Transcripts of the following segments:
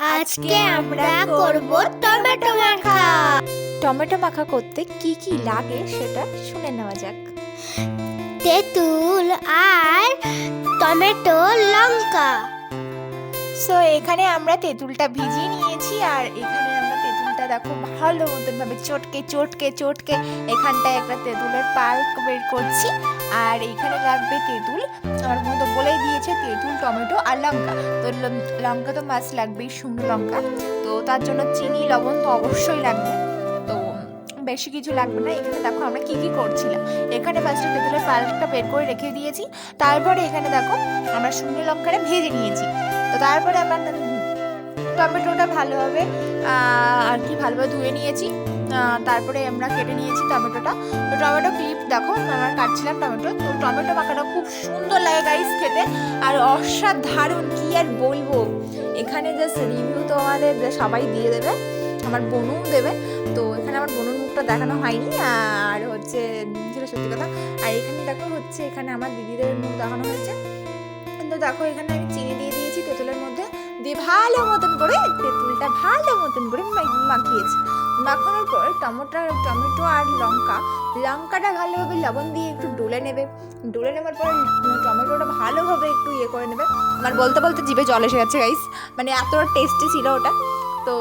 আজকে আমরা করব টমেটো মাখা। টমেটো মাখা করতে কি কি লাগে সেটা শুনে নেওয়া যাক। তেঁতুল আর টমেটো, লঙ্কা। সো এখানে আমরা তেঁতুলটা ভিজিয়ে নিয়েছি আর এখানে আমরা তেঁতুলটা দেখো ভালো মতন ভাবে চটকে চটকে চটকে এখানটায় একটা তেঁতুলের পাল্প বের করছি। আর এখানে লাগবে তেঁতুল, আমার মতো বলেই দিয়েছে তেঁতুল, টমেটো আর লঙ্কা। তো লঙ্কা তো মাছ লাগবেই, শুকনো লঙ্কা। তো তার জন্য চিনি, লবণ তো অবশ্যই লাগবে, তো বেশি কিছু লাগবে না। এখানে দেখো আমরা কি কি করছিলাম। এখানে ফার্স্টে তেঁতুলের পাল্পটা বের করে রেখে দিয়েছি, তারপরে এখানে দেখো আমরা শুকনো লঙ্কাটা ভেজে নিয়েছি। তো তারপরে আমরা টমেটোটা ভালোভাবে আর কি ভালোভাবে ধুয়ে নিয়েছি। তারপরে আমরা কেটে নিয়েছি টমেটোটা। তো টমেটো ক্লিপ দেখো আমরা কাটছিলাম টমেটো। তো টমেটো মাখাটা খুব সুন্দর লাগে গাইস খেতে, আর অসাধারণ কি আর বলবো। এখানে জাস্ট রিভিউ তো আমাদের সবাই দিয়ে দেবে, আমার বোনও দেবে। তো এখানে আমার বোনের মুখটা দেখানো হয়নি, আর হচ্ছে যেটা সত্যি কথা। আর এখানে দেখো হচ্ছে এখানে আমার দিদিদের মুখ দেখানো হয়েছে। তো দেখো এখানে আমি চিনি দিয়ে দিয়েছি তেঁতুলের মধ্যে, দিয়ে ভালো মতন করে তেঁতুলটা ভালো মতন করে মাখিয়েছি। মাখানোর পর টমেটো আর লঙ্কাটা ভালোভাবে লবণ দিয়ে একটু ডলে নেবার পর টমেটোটা ভালোভাবে একটু ইয়ে করে নেবে। আমার বলতে বলতে জিভে জল এসে গেছে গাইস, মানে এতটা টেস্টি ছিল ওটা। তো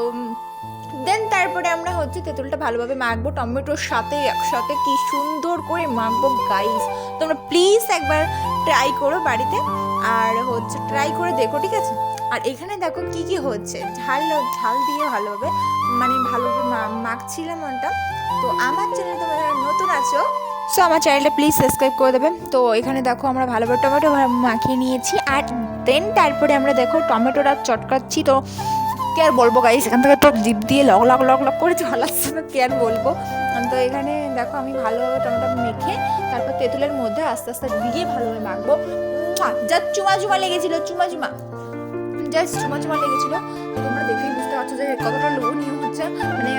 দেন তারপরে আমরা হচ্ছে তেঁতুলটা ভালোভাবে মাখবো টমেটোর সাথে, একসাথে কি সুন্দর করে মাখবো গাইস। তোমরা প্লিজ একবার ট্রাই করো বাড়িতে, আর হচ্ছে ট্রাই করে দেখো, ঠিক আছে। আর এখানে দেখো কি কি হচ্ছে, ঝাল দিয়ে ভালোভাবে মানে ভালোভাবে মাখছিলাম ওটা। তো আমার চ্যানেলে তোমরা নতুন আছো, সো আমার চ্যানেলটা প্লিজ সাবস্ক্রাইব করে দেবে। তো এখানে দেখো আমরা ভালোভাবে টমেটো মাখিয়ে নিয়েছি, আর দেন তারপরে আমরা দেখো টমেটোটা চটকাচ্ছি। তো কি আর বলবো গাইস, এখান থেকে তো জিভ দিয়ে লগ লগ লগ লগ করে ঝালাচ্ছে না, কি আর বলবো। তো এখানে দেখো আমি ভালোভাবে টমেটো মেখে তারপর তেঁতুলের মধ্যে আস্তে আস্তে দিয়ে ভালোভাবে মাখবো। জাস্ট চুমা লেগেছিল, জাস্ট চুমা লেগেছিল। তো তোমরা দেখেই বুঝতে পারছো যে কতটা লোভনীয় হচ্ছে। মানে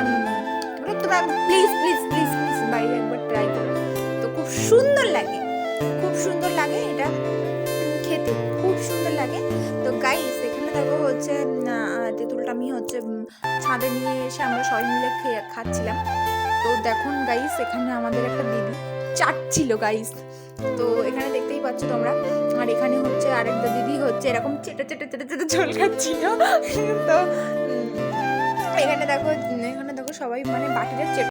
তোমরা প্লিজ প্লিজ প্লিজ প্লিজ বাইরে একবার ট্রাই করো। তো খুব সুন্দর লাগে এটা খেতে, খুব সুন্দর লাগে। তো গাইস এখানে দেখো হচ্ছে তেঁতুলটা আমি হচ্ছে ছাদে নিয়ে এসে আমরা সবাই মিলে খাচ্ছিলাম। তো দেখুন গাইস এখানে আমাদের একটা দিদি চাটছিল গাইস, তো এখানে দেখতেই পাচ্ছ তোমরা। আর এখানে হচ্ছে আরেকটা দিদি হচ্ছে এরকম চেটে ঝোল খাচ্ছিল। তো এখানে দেখো সবাই মানে বাটিতে